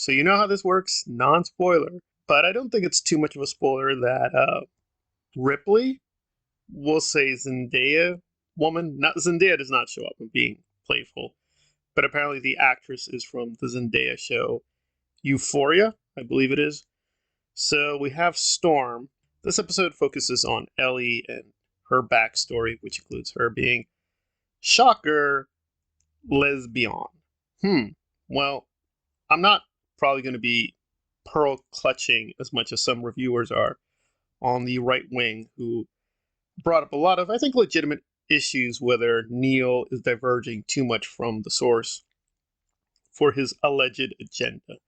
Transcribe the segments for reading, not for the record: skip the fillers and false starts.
So you know how this works, non-spoiler. But I don't think it's too much of a spoiler that Ripley, we'll say Zendaya woman, not Zendaya does not show up. I'm being playful, but apparently the actress is from the Zendaya show Euphoria, I believe it is. So we have Storm. This episode focuses on Ellie and her backstory, which includes her being, shocker, lesbian. Well, I'm not probably going to be pearl clutching as much as some reviewers are on the right wing who brought up a lot of, I think, legitimate issues whether Neil is diverging too much from the source for his alleged agenda.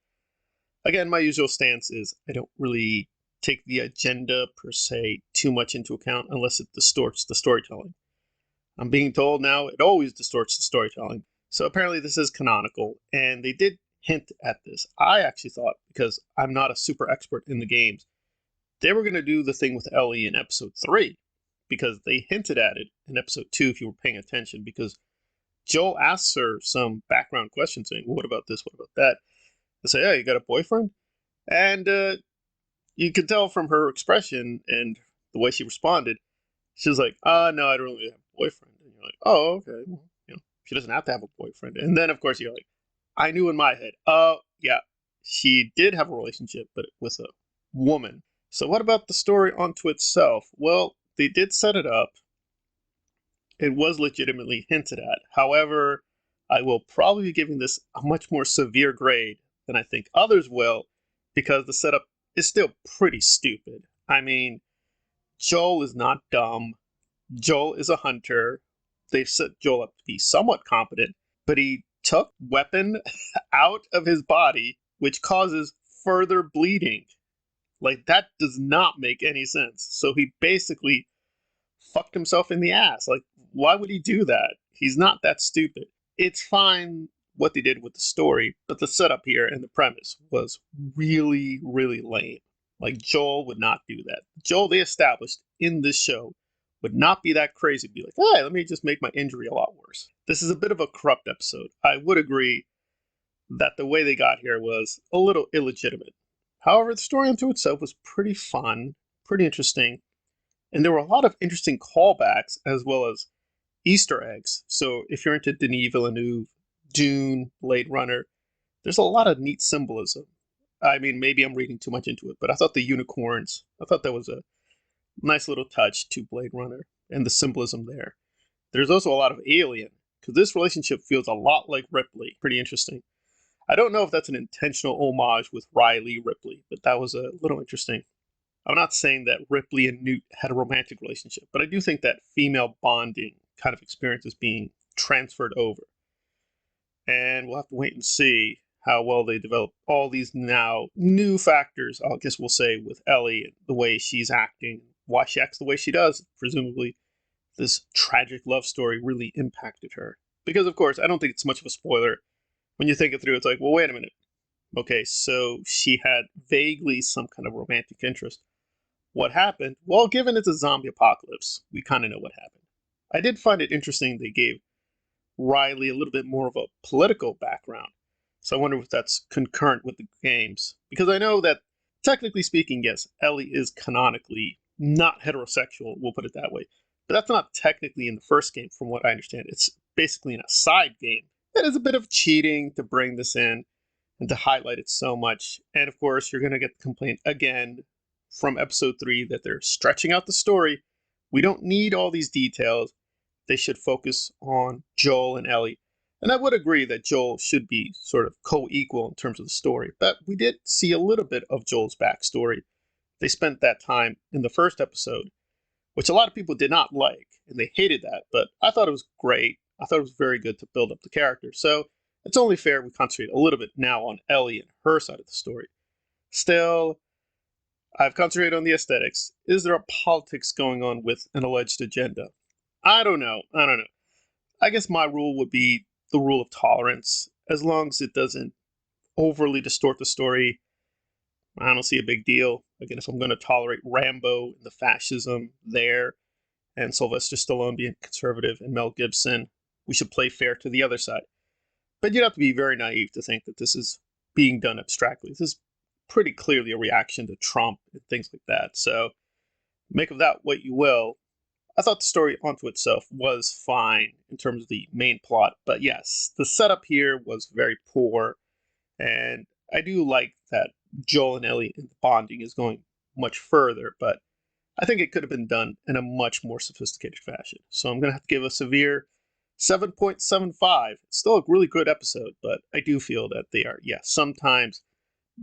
Again, my usual stance is I don't really take the agenda per se too much into account unless it distorts the storytelling. I'm being told now it always distorts the storytelling. So apparently this is canonical, and they did hint at this. I actually thought, because I'm not a super expert in the games, they were going to do the thing with Ellie in episode 3, because they hinted at it in episode 2 if you were paying attention, because Joel asks her some background questions saying, what about this, what about that? They say, oh, you got a boyfriend? And you could tell from her expression and the way she responded, she was like, no, I don't really have a boyfriend. And you're like, oh, okay. Well, she doesn't have to have a boyfriend. And then, of course, you're like, I knew in my head, oh, yeah, she did have a relationship, but with a woman. So what about the story onto itself? Well, they did set it up. It was legitimately hinted at. However, I will probably be giving this a much more severe grade than I think others will, because the setup is still pretty stupid. I mean, Joel is not dumb. Joel is a hunter. They've set Joel up to be somewhat competent, but he took weapon out of his body, which causes further bleeding. Like, that does not make any sense. So he basically fucked himself in the ass. Like, why would he do that? He's not that stupid. It's fine what they did with the story, but the setup here and the premise was really, really lame. Like, Joel would not do that. Joel, they established in this show, would not be that crazy to be like, hey, let me just make my injury a lot worse. This is a bit of a corrupt episode. I would agree that the way they got here was a little illegitimate. However, the story unto itself was pretty fun, pretty interesting, and there were a lot of interesting callbacks as well as Easter eggs. So if you're into Denis Villeneuve, Dune, Blade Runner, there's a lot of neat symbolism. I mean, maybe I'm reading too much into it, but I thought the unicorns, I thought that was a nice little touch to Blade Runner and the symbolism there. There's also a lot of Alien, because this relationship feels a lot like Ripley. Pretty interesting. I don't know if that's an intentional homage with Riley Ripley, but that was a little interesting. I'm not saying that Ripley and Newt had a romantic relationship, but I do think that female bonding kind of experience is being transferred over. And we'll have to wait and see how well they develop all these now new factors, I guess we'll say, with Ellie and the way she's acting, why she acts the way she does. Presumably, this tragic love story really impacted her. Because, of course, I don't think it's much of a spoiler. When you think it through, it's like, well, wait a minute. Okay, so she had vaguely some kind of romantic interest. What happened? Well, given it's a zombie apocalypse, we kind of know what happened. I did find it interesting they gave Riley a little bit more of a political background. So I wonder if that's concurrent with the games. Because I know that, technically speaking, yes, Ellie is canonically not heterosexual, we'll put it that way. But that's not technically in the first game, from what I understand. It's basically in a side game. It is a bit of cheating to bring this in and to highlight it so much. And of course, you're going to get the complaint again from episode 3 that they're stretching out the story. We don't need all these details. They should focus on Joel and Ellie. And I would agree that Joel should be sort of co-equal in terms of the story, but we did see a little bit of Joel's backstory. They spent that time in the first episode, which a lot of people did not like, and they hated that, but I thought it was great. I thought it was very good to build up the character. So it's only fair we concentrate a little bit now on Ellie and her side of the story. Still, I've concentrated on the aesthetics. Is there a politics going on with an alleged agenda? I don't know. I guess my rule would be the rule of tolerance. As long as it doesn't overly distort the story, I don't see a big deal. Again, if I'm going to tolerate Rambo and the fascism there, and Sylvester Stallone being conservative and Mel Gibson, we should play fair to the other side. But you'd have to be very naive to think that this is being done abstractly. This is pretty clearly a reaction to Trump and things like that. So make of that what you will. I thought the story onto itself was fine in terms of the main plot, but yes, the setup here was very poor, and I do like that Joel and Ellie and the bonding is going much further, but I think it could have been done in a much more sophisticated fashion. So I'm going to have to give a severe 7.75. It's still a really good episode, but I do feel that they are, sometimes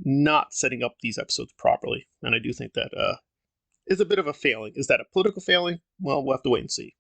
not setting up these episodes properly. And I do think that is a bit of a failing. Is that a political failing? Well, we'll have to wait and see.